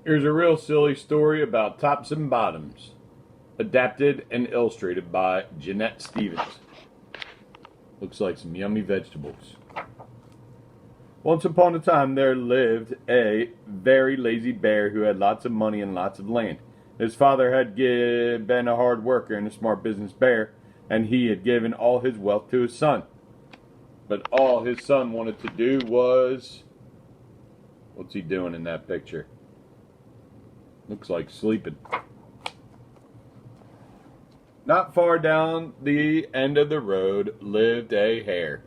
Here's a real silly story about tops and bottoms, adapted and illustrated by Jeanette Stevens. Looks like some yummy vegetables. Once upon a time, there lived a very lazy bear who had lots of money and lots of land. His father had been a hard worker and a smart business bear, and he had given all his wealth to his son. But all his son wanted to do was. What's he doing in that picture? Looks like sleeping. Not far down the end of the road lived a hare.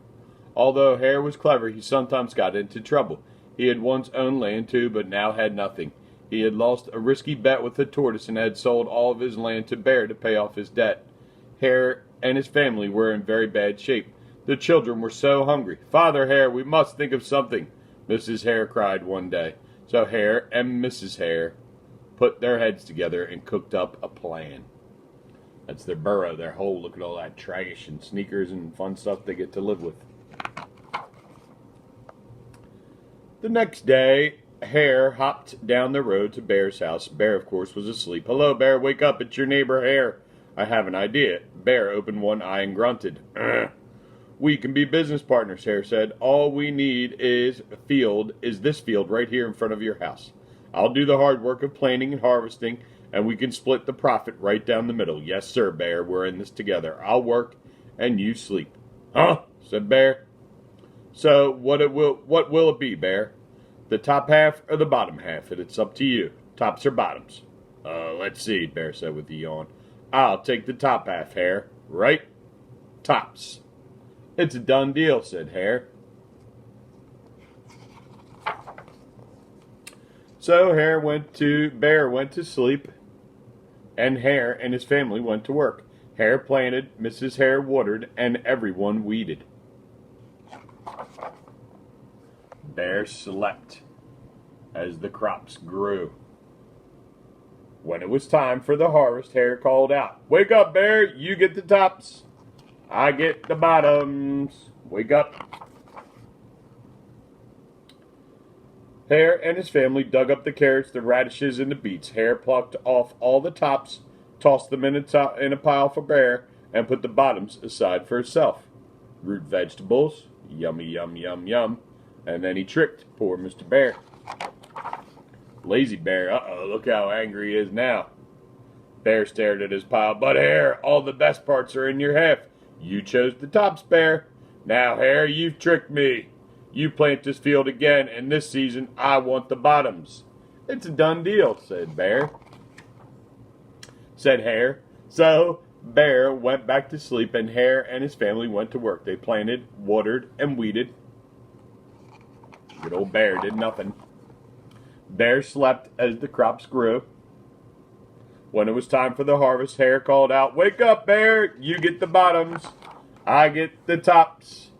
Although Hare was clever, he sometimes got into trouble. He had once owned land too, but now had nothing. He had lost a risky bet with the tortoise and had sold all of his land to Bear to pay off his debt. Hare and his family were in very bad shape. The children were so hungry. "Father Hare, we must think of something," Mrs. Hare cried one day. So Hare and Mrs. Hare put their heads together and cooked up a plan. That's their burrow, their hole. Look at all that trash and sneakers and fun stuff they get to live with. The next day, Hare hopped down the road to Bear's house. Bear, of course, was asleep. "Hello, Bear, wake up. It's your neighbor, Hare. I have an idea." Bear opened one eye and grunted. "We can be business partners," Hare said. "All we need is this field right here in front of your house. I'll do the hard work of planting and harvesting, and we can split the profit right down the middle." "Yes, sir, Bear. We're in this together. I'll work, and you sleep." "Huh?" said Bear. "So what will it be, Bear? The top half or the bottom half? It's up to you. Tops or bottoms?" Let's see," Bear said with a yawn. "I'll take the top half, Hare. Right? Tops." "It's a done deal," said Hare. So Bear went to sleep, and Hare and his family went to work. Hare planted, Mrs. Hare watered, and everyone weeded. Bear slept as the crops grew. When it was time for the harvest, Hare called out, "Wake up, Bear! You get the tops. I get the bottoms. Wake up." Hare and his family dug up the carrots, the radishes, and the beets. Hare plucked off all the tops, tossed them in a pile for Bear, and put the bottoms aside for himself. Root vegetables, yummy, yum, yum, yum. And then he tricked poor Mr. Bear. Lazy Bear, look how angry he is now. Bear stared at his pile. "But Hare, all the best parts are in your half. You chose the tops, Bear. Now, Hare, you've tricked me. You plant this field again, and this season I want the bottoms." "It's a done deal," said Hare. So Bear went back to sleep, and Hare and his family went to work. They planted, watered, and weeded. Good old Bear did nothing. Bear slept as the crops grew. When it was time for the harvest, Hare called out, "Wake up, Bear! You get the bottoms. I get the tops."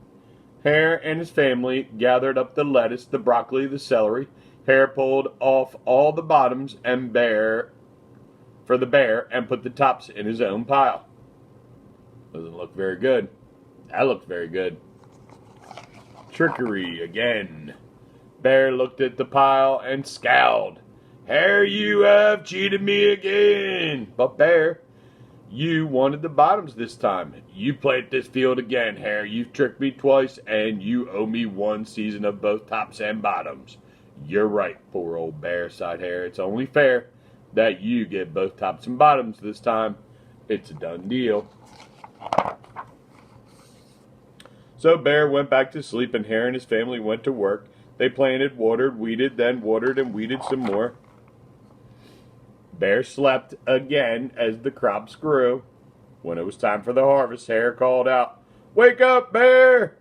Hare and his family gathered up the lettuce, the broccoli, the celery. Hare pulled off all the bottoms and for the bear and put the tops in his own pile. Doesn't look very good. That looked very good. Trickery again. Bear looked at the pile and scowled. "Hare, you have cheated me again." "But Bear, you wanted the bottoms this time. You plant this field again, Hare. You've tricked me twice, and you owe me one season of both tops and bottoms." "You're right, poor old Bear," sighed Hare. "It's only fair that you get both tops and bottoms this time. It's a done deal." So Bear went back to sleep, and Hare and his family went to work. They planted, watered, weeded, then watered and weeded some more. Bear slept again as the crops grew. When it was time for the harvest, Hare called out, "Wake up, Bear!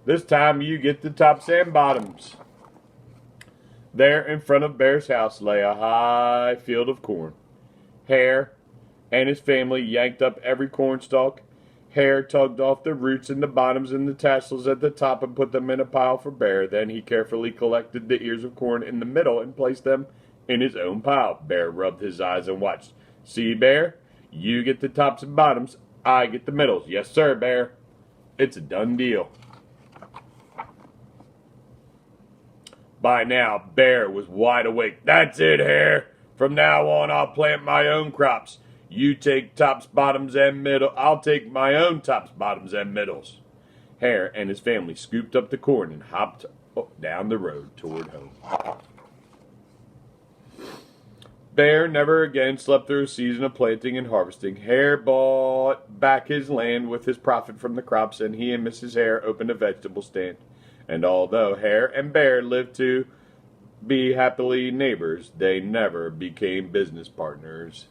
This time you get the tops and bottoms." There in front of Bear's house lay a high field of corn. Hare and his family yanked up every cornstalk. Hare tugged off the roots and the bottoms and the tassels at the top and put them in a pile for Bear. Then he carefully collected the ears of corn in the middle and placed them in his own pile. Bear rubbed his eyes and watched. "See, Bear? You get the tops and bottoms. I get the middles. Yes, sir, Bear. It's a done deal." By now, Bear was wide awake. That's it, Hare. From now on, I'll plant my own crops. You take tops, bottoms, and middle. I'll take my own tops, bottoms, and middles. Hare and his family scooped up the corn and hopped down the road toward home. Bear never again slept through a season of planting and harvesting. Hare bought back his land with his profit from the crops, and he and Mrs. Hare opened a vegetable stand. And although Hare and Bear lived to be happily neighbors, they never became business partners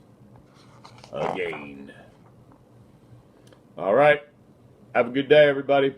again. All right. Have a good day, everybody.